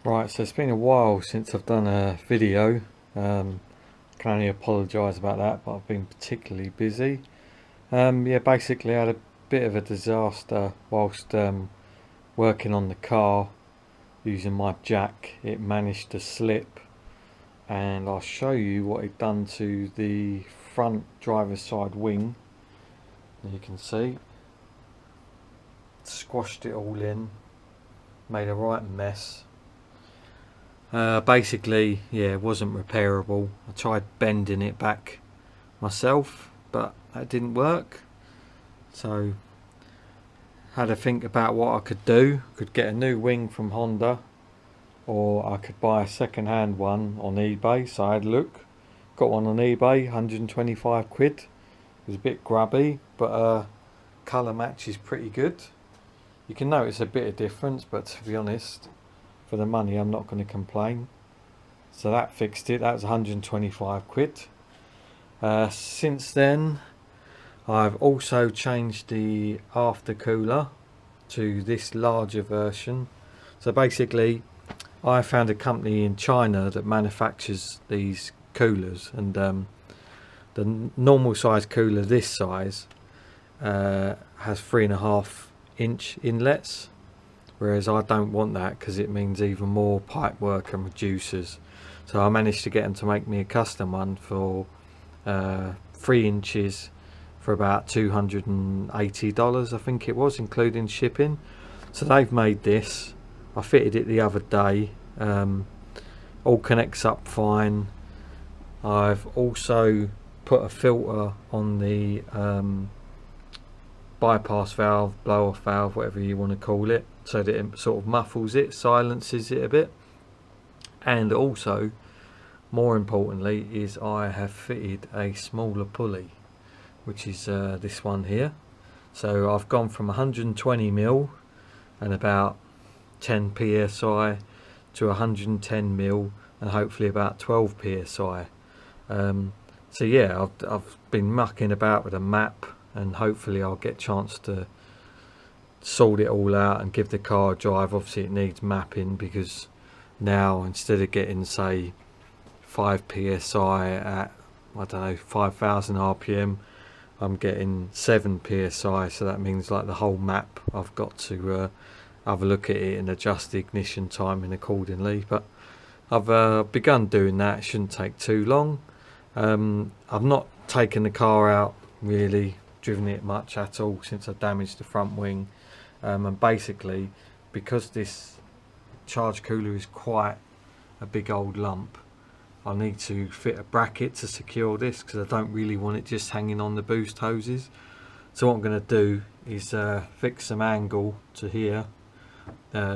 Right, so it's been a while since I've done a video. Can only apologise about that, but I've been particularly busy. Yeah, basically I had a bit of a disaster whilst working on the car using my jack. It managed to slip, and I'll show you what it done to the front driver's side wing. You can see, squashed it all in, made a right mess. Basically, yeah, it wasn't repairable. I tried bending it back myself, but that didn't work. So, had to think about what I could do. Could get a new wing from Honda, or I could buy a second-hand one on eBay. So I had a look, got one on eBay, 125 quid. It was a bit grubby, but colour match is pretty good. You can notice a bit of difference, but to be honest, for the money I'm not going to complain. So that fixed it. That was 125 quid. Since then I've also changed the aftercooler to this larger version. So basically I found a company in China that manufactures these coolers, and the normal size cooler this size has 3.5-inch inlets, whereas I don't want that because it means even more pipe work and reducers. So I managed to get them to make me a custom one for 3 inches for about $280, I think it was, including shipping. So they've made this. I fitted it the other day. All connects up fine. I've also put a filter on the bypass valve, blow off valve, whatever you want to call it, so that it sort of muffles it, silences it a bit. And also, more importantly, is I have fitted a smaller pulley, which is this one here. So I've gone from 120mm and about 10 psi to 110mm and hopefully about 12 psi. So yeah, I've been mucking about with a map, and hopefully I'll get a chance to sort it all out and give the car a drive. Obviously it needs mapping, because now instead of getting say 5 psi at, I don't know, 5,000 rpm, I'm getting 7 psi. So that means like the whole map I've got to have a look at it and adjust the ignition timing accordingly. But I've begun doing that. It shouldn't take too long. I've not taken the car out really, driven it much at all since I damaged the front wing, and basically because this Chargecooler is quite a big old lump, I need to fit a bracket to secure this, because I don't really want it just hanging on the boost hoses. So what I'm going to do is fix some angle to here,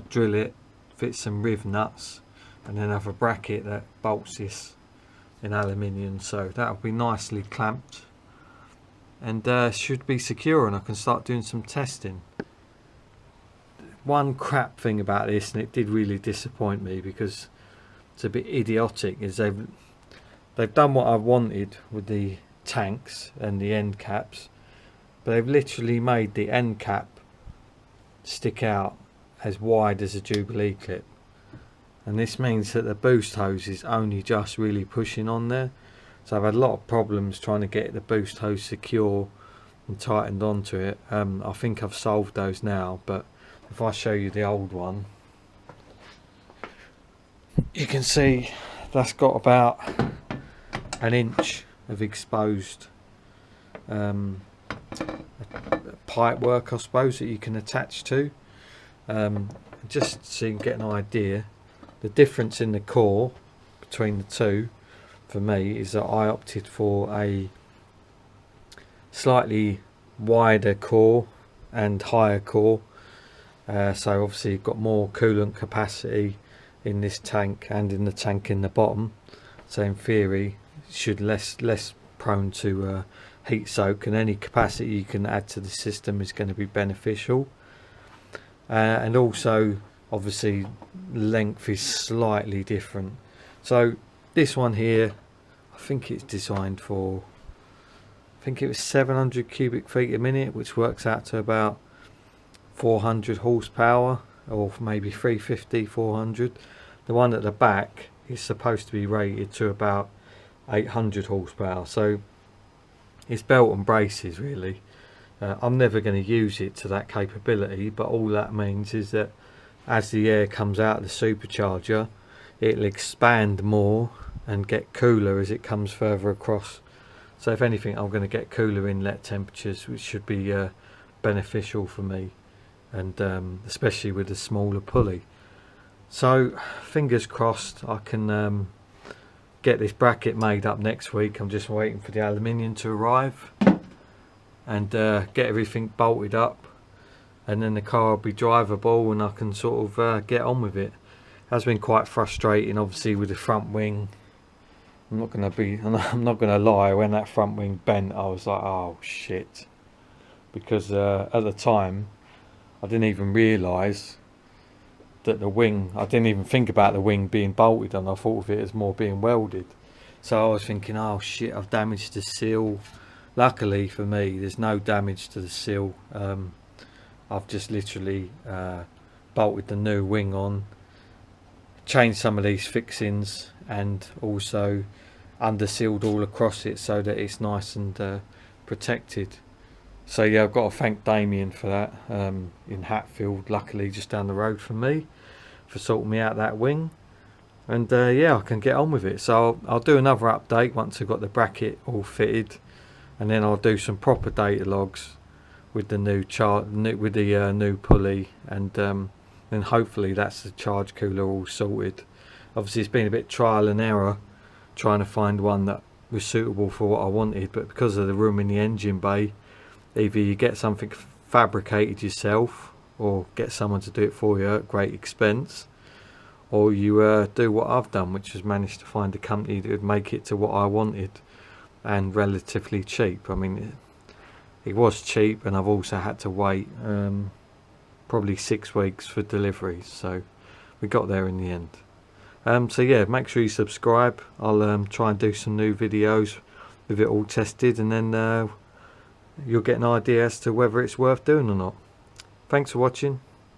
drill it, fit some riv nuts, and then have a bracket that bolts this in aluminium, so that'll be nicely clamped and should be secure, and I can start doing some testing. One crap thing about this, and it did really disappoint me because it's a bit idiotic, is they've done what I wanted with the tanks and the end caps, but they've literally made the end cap stick out as wide as a Jubilee clip, and this means that the boost hose is only just really pushing on there. So I've had a lot of problems trying to get the boost hose secure and tightened onto it. I think I've solved those now, but if I show you the old one, you can see that's got about an inch of exposed pipe work, I suppose, that you can attach to. Just so you can get an idea, the difference in the core between the two for me is that I opted for a slightly wider core and higher core. So obviously you've got more coolant capacity in this tank and in the tank in the bottom, so in theory it should less prone to heat soak, and any capacity you can add to the system is going to be beneficial. And also obviously length is slightly different. So this one here, I think it's designed for, I think it was 700 cubic feet a minute, which works out to about 400 horsepower, or maybe 350, 400. The one at the back is supposed to be rated to about 800 horsepower, so it's belt and braces really. I'm never going to use it to that capability, but all that means is that as the air comes out of the supercharger, it'll expand more and get cooler as it comes further across. So if anything, I'm going to get cooler inlet temperatures, which should be beneficial for me, and especially with the smaller pulley. So fingers crossed I can get this bracket made up next week. I'm just waiting for the aluminium to arrive and get everything bolted up, and then the car will be drivable and I can sort of get on with it. Has been quite frustrating obviously with the front wing. I'm not gonna lie, when that front wing bent I was like, oh shit, because at the time I didn't even realise that the wing, I didn't even think about the wing being bolted on. I thought of it as more being welded. So I was thinking, oh shit, I've damaged the seal. Luckily for me, there's no damage to the seal. I've just literally bolted the new wing on, changed some of these fixings, and also undersealed all across it so that it's nice and protected. So yeah, I've got to thank Damien for that in Hatfield, luckily just down the road from me, for sorting me out that wing. And yeah, I can get on with it. So I'll do another update once I've got the bracket all fitted, and then I'll do some proper data logs with the new new pulley, and then hopefully that's the Chargecooler all sorted. Obviously it's been a bit trial and error trying to find one that was suitable for what I wanted, but because of the room in the engine bay, either you get something fabricated yourself or get someone to do it for you at great expense, or you do what I've done, which is managed to find a company that would make it to what I wanted and relatively cheap. I mean, it was cheap, and I've also had to wait probably 6 weeks for deliveries, so we got there in the end. So yeah, make sure you subscribe. I'll try and do some new videos with it all tested, and then you'll get an idea as to whether it's worth doing or not. Thanks for watching.